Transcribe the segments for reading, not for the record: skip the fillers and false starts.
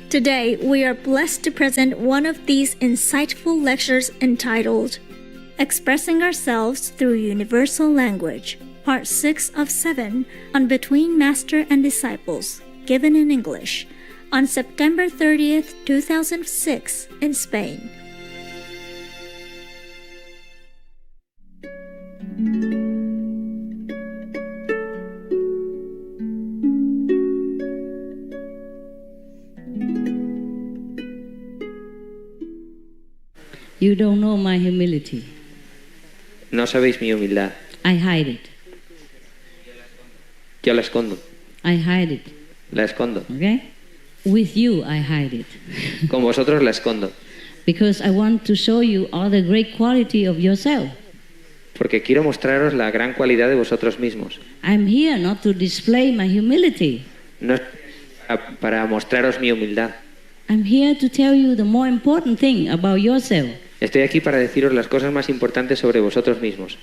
Today, we are blessed to present one of these insightful lectures entitled Expressing Ourselves Through Universal Language, Part 6 of 7 on Between Master and Disciples, given in English, on September 30th, 2006, in Spain. You don't know my humility. No sabéis mi humildad. I hide it. Yo la escondo. I hide it. La escondo. Okay? With you, I hide it. Con vosotros la escondo. Because I want to show you all the great quality of yourself. Porque quiero mostraros la gran cualidad de vosotros mismos. I'm here not to display my humility. No es para mostraros mi humildad. I'm here to tell you the more important thing about yourself. Estoy aquí para deciros las cosas más importantes sobre vosotros mismos.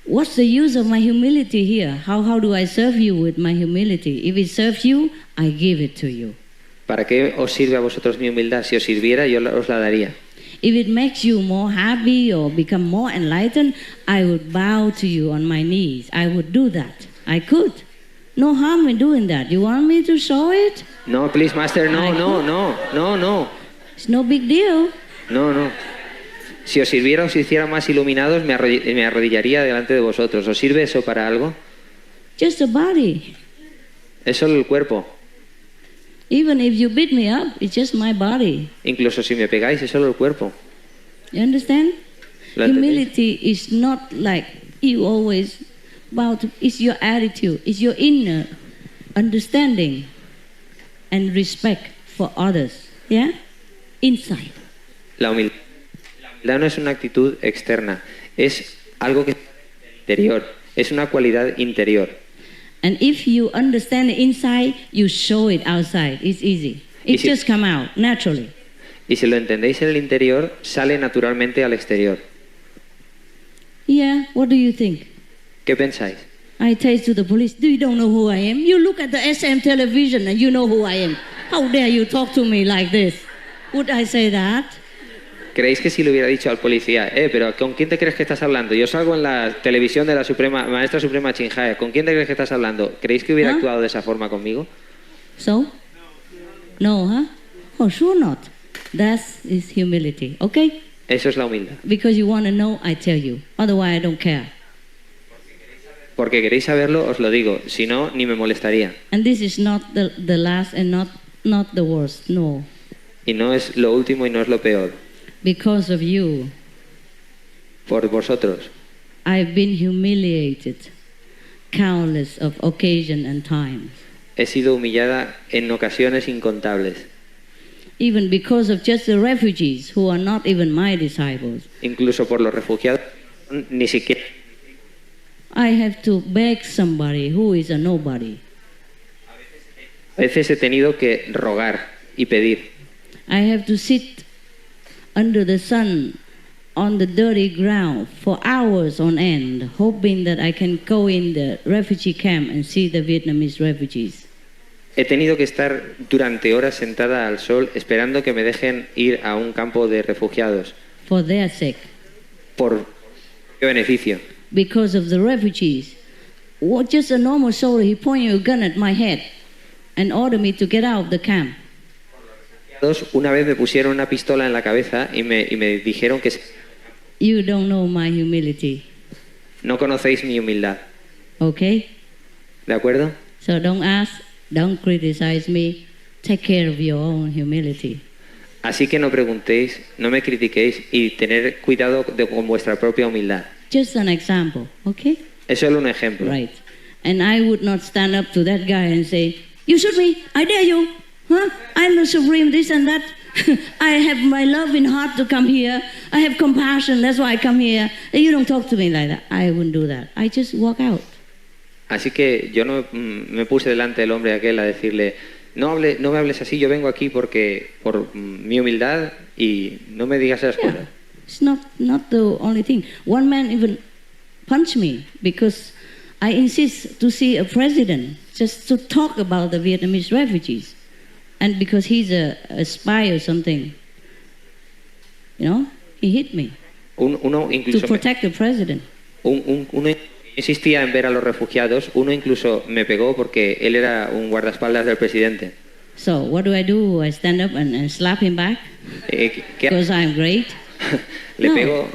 What's the use of my humility here? How do I serve you with my humility? If it serves you, I give it to you. ¿Para qué os sirve a vosotros mi humildad? Si os sirviera, yo os la daría. If it makes you more happy or become more enlightened, I would bow to you on my knees. I would do that. I could. No harm in doing that. You want me to show it? No, please, master, no. It's no big deal. No. Si os sirviera, os hiciera más iluminados, me arrodillaría delante de vosotros. ¿Os sirve eso para algo? Just a body. Es solo el cuerpo. Even if you beat me up, it's just my body. Incluso si me pegáis, es solo el cuerpo. You understand? ¿Lo entendéis? Humility is not like you always bow to. It's your attitude. It's your inner understanding and respect for others. Yeah? Inside. La humildad no es una actitud externa, es algo que es interior, es una cualidad interior. And if you understand it inside, you show it outside. It's easy. It just come out naturally. Y si lo entendéis en el interior, sale naturalmente al exterior. Yeah, what do you think? ¿Qué pensáis? I say to the police, you don't know who I am? You look at the SM television and you know who I am. How dare you talk to me like this? Would I say that? ¿Creéis que si le hubiera dicho al policía, pero ¿con quién te crees que estás hablando? Yo salgo en la televisión de la Maestra Suprema Chinjae, ¿con quién te crees que estás hablando? ¿Creéis que hubiera actuado de esa forma conmigo? So? No, huh? Oh, sure not. That is humility, okay? Eso es la humildad. Because you want to know, I tell you. Otherwise, I don't care. Porque queréis saberlo, os lo digo. Si no, ni me molestaría. And this is not the last and not the worst, no. Y no es lo último y no es lo peor. Because of you, por vosotros, I've been humiliated countless of occasion and times. He sido humillada en ocasiones incontables. Even because of just the refugees who are not even my disciples. Incluso por los refugiados, ni siquiera. I have to beg somebody who is a nobody. A veces he tenido que rogar y pedir. I have to sit under the sun on the dirty ground for hours on end, hoping that I can go in the refugee camp and see the Vietnamese refugees. He tenido que estar durante horas sentada al sol esperando que me dejen ir a un campo de refugiados. For their sake. Por beneficio. Because of the refugees. Just a normal soldier, he pointed a gun at my head and ordered me to get out of the camp. Una vez me pusieron una pistola en la cabeza y me dijeron que you don't know my humility. No conocéis mi humildad. Okay? ¿De acuerdo? So don't ask, don't criticize me. Take care of your own humility. Así que no preguntéis, no me critiquéis y tener cuidado con vuestra propia humildad. Just an example, okay? Es solo un ejemplo. Right. And I would not stand up to that guy and say, you shoot me, I dare you. Huh? I'm the supreme this and that. I have my love in heart to come here. I have compassion, that's why I come here. You don't talk to me like that. I wouldn't do that. I just walk out. Así que yo no me puse delante del hombre aquel a decirle, no me hables así, yo vengo aquí por mi humildad y no me digas esas cosas. It's not the only thing. One man even punched me because I insist to see a president just to talk about the Vietnamese refugees. And because he's a spy or something, he hit me Uno to incluso protect the president. uno insistía en ver a los refugiados, uno incluso me pegó porque él era un guardaespaldas del presidente. So what do? I stand up and slap him back ¿Qué because I'm great? le No. pego?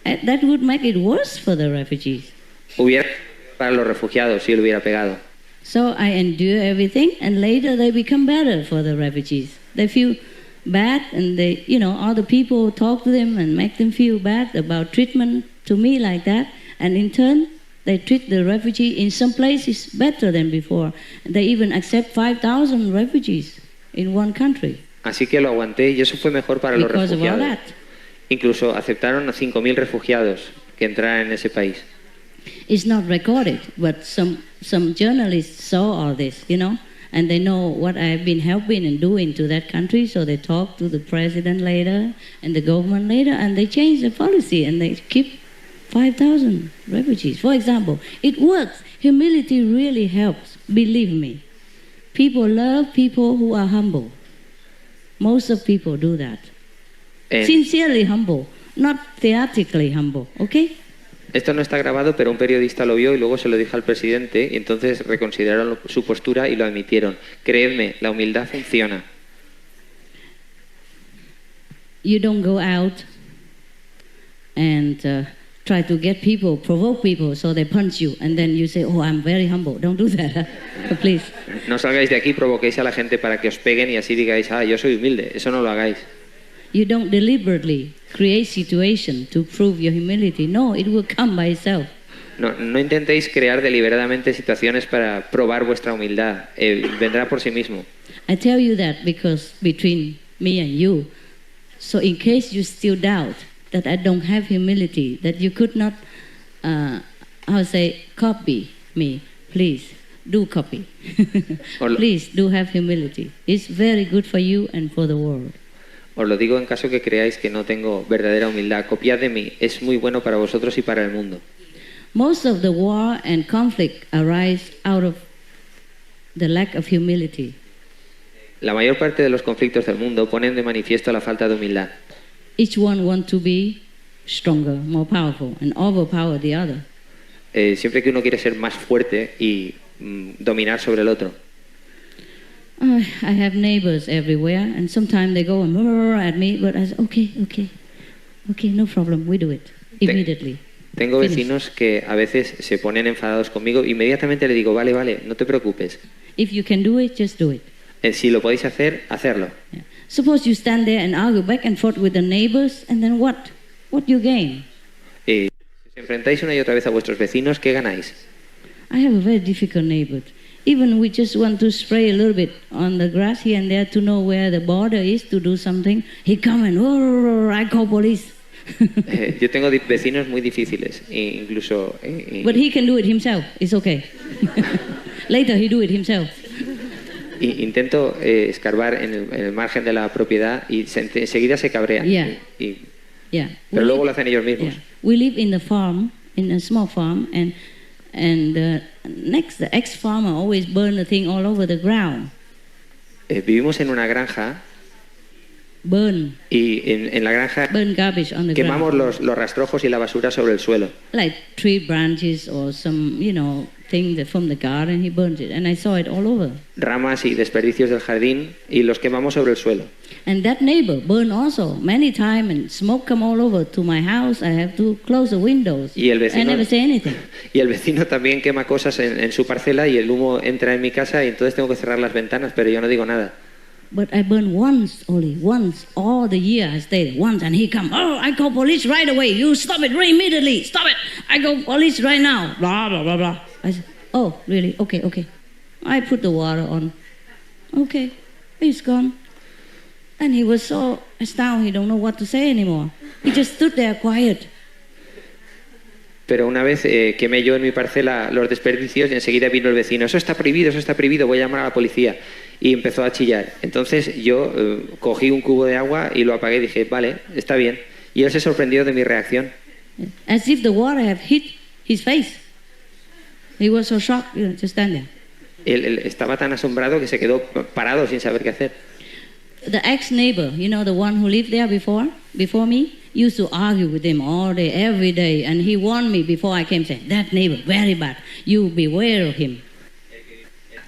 That would make it worse for the refugees. Hubiera para los refugiados si le hubiera pegado. So I endure everything, and later they become better for the refugees. They feel bad, and other people talk to them and make them feel bad about treatment to me like that, and in turn, they treat the refugee in some places better than before. They even accept 5,000 refugees in one country. Así que lo aguanté y eso fue mejor para los Because of all refugiados. that. Incluso aceptaron a 5.000 refugiados que entraran en ese país. It's not recorded, but some journalists saw all this, and they know what I've been helping and doing to that country, so they talk to the president later and the government later, and they change the policy and they keep 5,000 refugees. For example, it works. Humility really helps, believe me. People love people who are humble. Most of people do that. Sincerely humble, not theatrically humble, okay? Esto no está grabado, pero un periodista lo vio y luego se lo dijo al presidente y entonces reconsideraron su postura y lo admitieron. Creedme, la humildad funciona. You don't go out and try to get people, provoke people so they punch you, and then you say, oh, I'm very humble. Don't do that, please. No salgáis de aquí y provoquéis a la gente para que os peguen y así digáis, yo soy humilde. Eso no lo hagáis. You don't deliberately create situation to prove your humility. No, it will come by itself. No intentéis crear deliberadamente situaciones para probar vuestra humildad. Vendrá por sí mismo. I tell you that because between me and you, so in case you still doubt that I don't have humility, that you could not, copy me, please do copy. Please do have humility. It's very good for you and for the world. Os lo digo en caso que creáis que no tengo verdadera humildad. Copiad de mí. Es muy bueno para vosotros y para el mundo. Most of the war and conflict arise out of the lack of humility. La mayor parte de los conflictos del mundo ponen de manifiesto la falta de humildad. Each one wants to be stronger, more powerful, and overpower the other. Siempre que uno quiere ser más fuerte y dominar sobre el otro. I have neighbors everywhere, and sometimes they go and at me, but I say, okay, no problem, we do it immediately. Tengo vecinos que a veces se ponen enfadados conmigo, inmediatamente le digo, vale, no te preocupes. If you can do it, just do it. Si lo podéis hacer, hacerlo. Yeah. Suppose you stand there and argue back and forth with the neighbors, and then what? What you gain? Si os enfrentáis una y otra vez a vuestros vecinos, ¿qué ganáis? I have a very difficult neighbor. Even we just want to spray a little bit on the grass here and there to know where the border is to do something. He come and, I call police. Yo tengo vecinos muy difíciles, incluso... But he can do it himself, it's okay. Later he do it himself. Intento escarbar en el margen de la propiedad y enseguida se cabrean. Yeah. Pero luego lo hacen ellos mismos. Yeah. We live in the farm, in a small farm, and the ex-farmer always burn the thing all over the ground. Vivimos en una granja. Burn. Y en la granja burn garbage on the quemamos ground. los rastrojos y la basura sobre el suelo. Like tree branches or some, thing from the garden, he burns it. And I saw it all over. Ramas y desperdicios del jardín y los quemamos sobre el suelo. And that neighbor burned also many times, and smoke come all over to my house. I have to close the windows. Y el vecino, I never say anything. Y el vecino también quema cosas en su parcela y el humo entra en mi casa y entonces tengo que cerrar las ventanas, pero yo no digo nada. But I burn once, all the year I stayed once, and he come, I call police right away. You stop it immediately. Stop it. I call police right now. Blah, blah, blah, blah. I said, oh, really? Okay. I put the water on. Okay, he's gone. And he was so astounded, he don't know what to say anymore. He just stood there quiet. Pero una vez quemé yo en mi parcela los desperdicios y enseguida vino el vecino. Eso está prohibido, voy a llamar a la policía. Y empezó a chillar. Entonces yo cogí un cubo de agua y lo apagué y dije, vale, está bien. Y él se sorprendió de mi reacción. As if the water had hit his face. He was so shocked, just stand there. Él estaba tan asombrado que se quedó parado sin saber qué hacer. The ex-neighbor, you know, the one who lived there before me, used to argue with him all day, every day, and he warned me before I came, saying, that neighbor, very bad, you beware of him.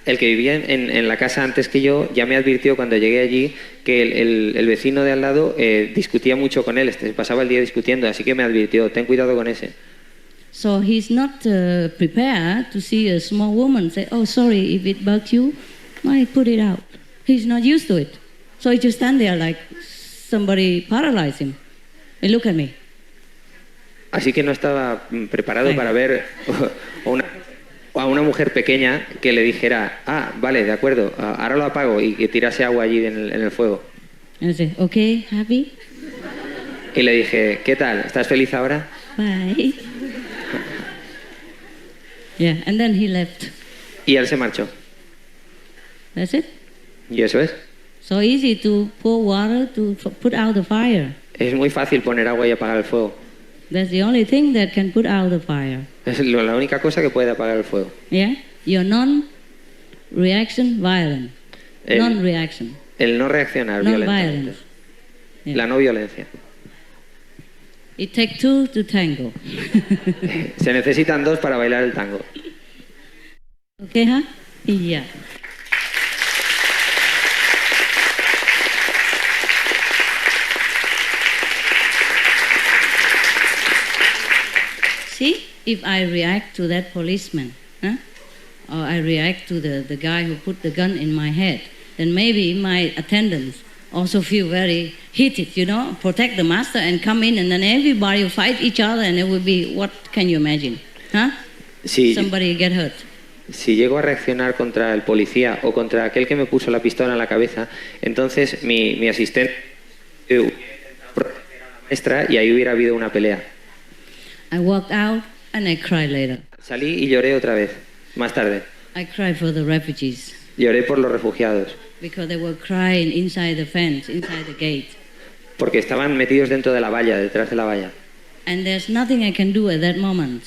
El que vivía en la casa antes que yo ya me advirtió cuando llegué allí que el vecino de al lado discutía mucho con él, pasaba el día discutiendo, así que me advirtió, ten cuidado con ese. So he's not prepared to see a small woman say, oh, sorry, if it bugs you, I put it out. He's not used to it. So he just stand there like somebody paralyzed him. And look at me. Así que no estaba preparado para ver a una mujer pequeña que le dijera, vale, de acuerdo, ahora lo apago y que tirase agua allí en el fuego. And I said, okay, happy? Y le dije, ¿qué tal? ¿Estás feliz ahora? Bye. Yeah, and then he left. Y él se marchó. That's it. Y eso es. So easy to pour water to put out the fire. Es muy fácil poner agua y apagar el fuego. That's the only thing that can put out the fire. Es la única cosa que puede apagar el fuego. Yeah? Your non-reaction violent. Non-reaction. El no reaccionar violentamente. Yeah. La no violencia. It takes two to tango. Se necesitan dos para bailar el tango. Okay, huh? Yeah. See, if I react to that policeman, or I react to the guy who put the gun in my head, then maybe my attendants also feel very heated, you know, protect the master and come in, and then everybody will fight each other, and it will be, what can you imagine? Huh? Sí. Somebody get hurt. Si llego a reaccionar contra el policía o contra aquel que me puso la pistola en la cabeza, entonces mi asistente proteger a la maestra y ahí hubiera habido una pelea. I walked out and I cried later. Salí y lloré otra vez, más tarde. I cried for the refugees. Lloré por los refugiados. Because they were crying inside the fence, inside the gate. Porque estaban metidos dentro de la valla, detrás de la valla. And there's nothing I can do at that moment.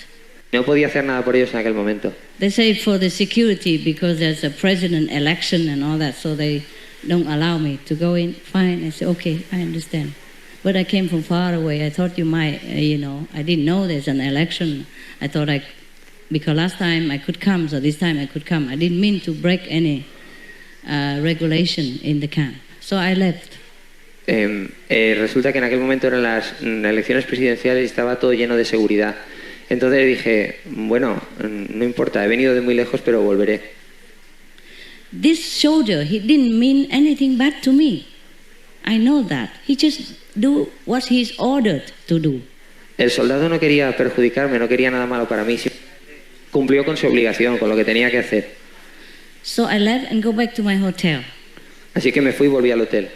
No podía hacer nada por ellos en aquel momento. They say for the security because there's a president election and all that, so they don't allow me to go in. Fine, I say, okay, I understand. But I came from far away. I thought you might, I didn't know there's an election. I thought because last time I could come, so this time I could come. I didn't mean to break any regulation in the camp. So I left. Resulta que en aquel momento eran las elecciones presidenciales y estaba todo lleno de seguridad. Entonces dije, bueno, no importa, he venido de muy lejos, pero volveré. This soldier, he didn't mean anything bad to me. I know that. He just do what he's ordered to do. El soldado no quería perjudicarme, no quería nada malo para mí. Cumplió con su obligación, con lo que tenía que hacer. So I left and go back to my hotel. Así que me fui y volví al hotel.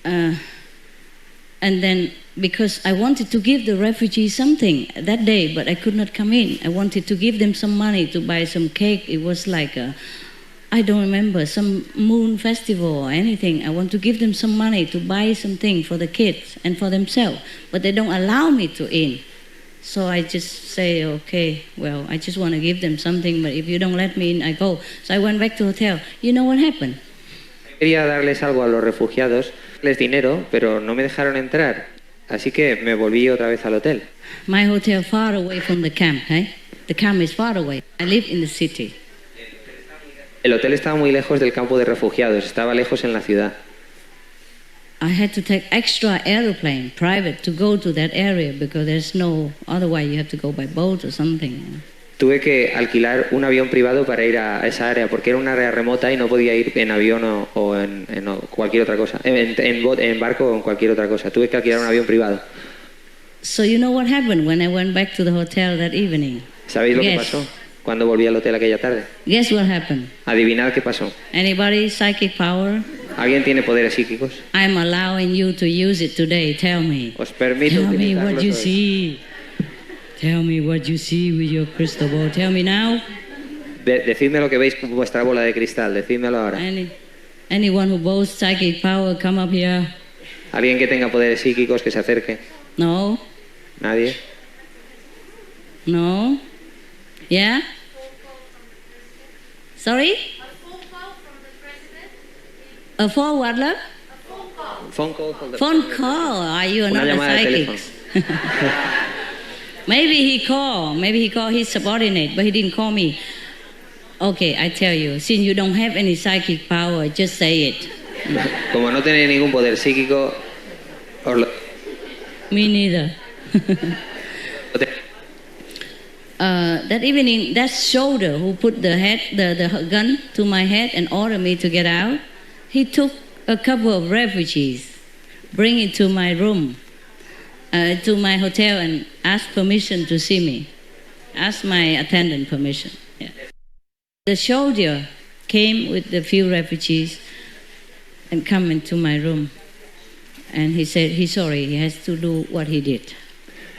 And then, because I wanted to give the refugees something that day, but I could not come in. I wanted to give them some money to buy some cake. It was like I don't remember, some moon festival or anything. I want to give them some money to buy something for the kids and for themselves, but they don't allow me to in. So I just say, okay, well, I just want to give them something, but if you don't let me in, I go. So I went back to the hotel. You know what happened? Quería darles algo a los refugiados, les dinero, pero no me dejaron entrar. Así que me volví otra vez al hotel. My hotel far away from the camp, eh? The camp is far away. I live in the city. El hotel estaba muy lejos del campo de refugiados, estaba lejos en la ciudad. I had to take extra airplane, private, to go to that area because there's no, otherwise you have to go by boat or something. Tuve que alquilar un avión privado para ir a esa área porque era una área remota y no podía ir en avión o en cualquier otra cosa, en barco o en cualquier otra cosa. Tuve que alquilar un avión privado. So you know what happened when I went back to the hotel that evening? ¿Sabéis lo que pasó cuando volví al hotel aquella tarde? Guess what happened? Adivinad qué pasó. Anybody psychic power? ¿Alguien tiene poderes psíquicos? I'm allowing you to use it today. Tell me. Os permito Tell me what you utilizarlos hoy. see. Tell me what you see with your crystal ball. Tell me now. Decidme lo que veis con vuestra bola de cristal. Decídmelo ahora. Anyone who boasts psychic power, come up here. ¿Alguien que tenga poderes psíquicos que se acerque? No. ¿Nadie? No. Yeah? Sorry? A phone what, love? Phone call from the Phone call. Are you Una not a llamada de psychic? Maybe he called his subordinate, but he didn't call me. Okay, I tell you, since you don't have any psychic power, just say it. Como no tenéis ningún poder psíquico, os lo... Me neither. That evening, that soldier who put the gun to my head and ordered me to get out, he took a couple of refugees, bring it to my room, to my hotel, and asked permission to see me. Asked my attendant permission. Yeah. The soldier came with a few refugees and come into my room. And he said he's sorry, he has to do what he did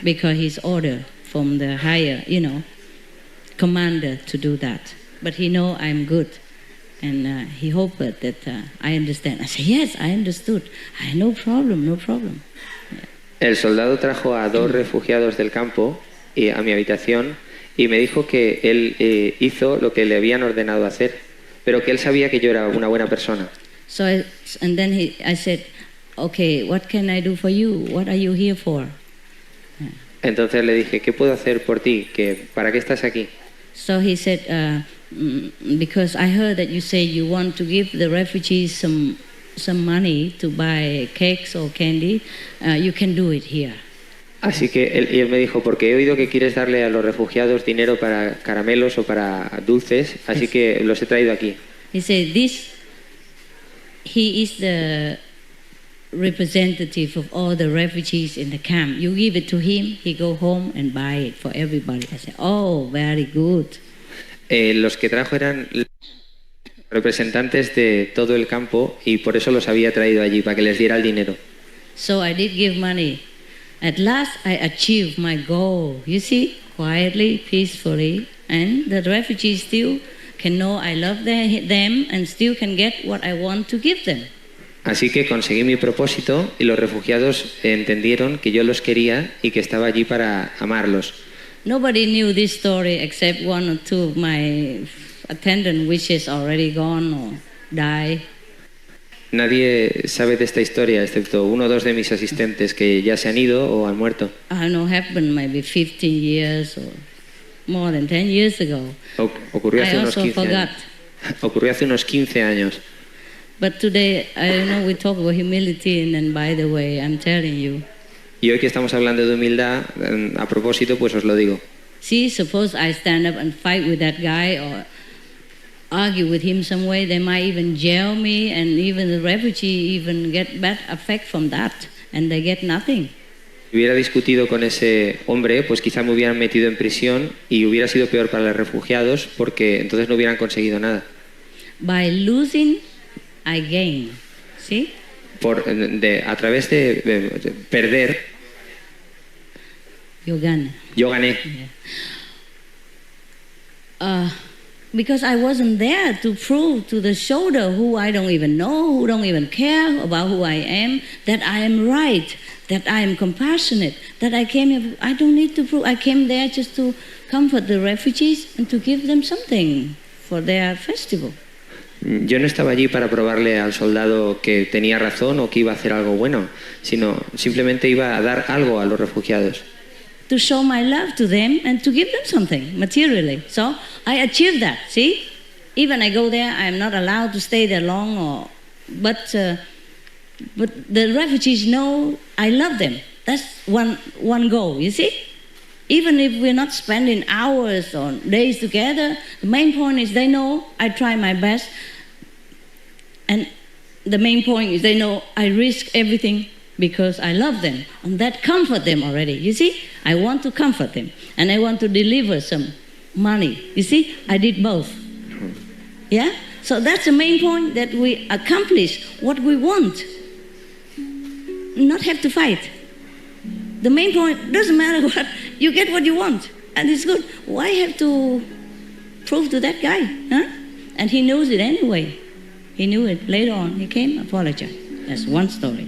because he's ordered from the higher, commander to do that. But he know I'm good. And he hoped that I understand. I said, yes, I understood. No problem. Yeah. El soldado trajo a 2 refugiados del campo a mi habitación y me dijo que él hizo lo que le habían ordenado hacer, pero que él sabía que yo era una buena persona. So I said, okay, what can I do for you? What are you here for? Yeah. Entonces le dije, ¿qué puedo hacer por ti? ¿Para qué estás aquí? So he said, because I heard that you say you want to give the refugees some money to buy cakes or candy, you can do it here. Así que él me dijo, porque he oído que quieres darle a los refugiados dinero para caramelos o para dulces, así que los he traído aquí. He said, he is the representative of all the refugees in the camp. You give it to him, he go home and buy it for everybody. I said, oh, very good. Los que trajo eran representantes de todo el campo y por eso los había traído allí, para que les diera el dinero. So I did give money. At last I achieved my goal, you see, quietly, peacefully, and the refugees still can know I love them and still can get what I want to give them. Así que conseguí mi propósito y los refugiados entendieron que yo los quería y que estaba allí para amarlos. Nobody knew this story except 1 or 2 of my attendant which is already gone or died. Nadie sabe de esta historia excepto 1 o 2 de mis asistentes que ya se han ido o han muerto. I know happened maybe 15 years or more than 10 years ago. Ocurrió hace I unos also 15 forgot. años. Ocurrió hace unos 15 años. But today, I know we talk about humility, and then by the way, I'm telling you. Y hoy que estamos hablando de humildad, a propósito, pues os lo digo. See, suppose I stand up and fight with that guy or argue with him some way, they might even jail me, and even the refugee even get bad effect from that, and they get nothing. Si hubiera discutido con ese hombre, pues quizá me hubieran metido en prisión y hubiera sido peor para los refugiados porque entonces no hubieran conseguido nada. By losing, I gain. See? A través de perder, You gain. yo gané. Yeah. Because I wasn't there to prove to the soldier who I don't even know, who don't even care about who I am, that I am right, that I am compassionate, that I came here, I don't need to prove, I came there just to comfort the refugees and to give them something for their festival. Yo no estaba allí para probarle al soldado que tenía razón o que iba a hacer algo bueno, sino simplemente iba a dar algo a los refugiados. To show my love to them and to give them something materially. So I achieved that, see? Even I go there, I am not allowed to stay there long, but the refugees know I love them. That's one goal, you see? Even if we're not spending hours or days together, the main point is they know I try my best. And the main point is they know I risk everything because I love them. And that comfort them already. You see, I want to comfort them. And I want to deliver some money. You see, I did both. Yeah? So that's the main point, that we accomplish what we want. Not have to fight. The main point, doesn't matter what, you get what you want. And it's good. Why have to prove to that guy? Huh? And he knows it anyway. He knew it later on. He came, apologized. That's one story.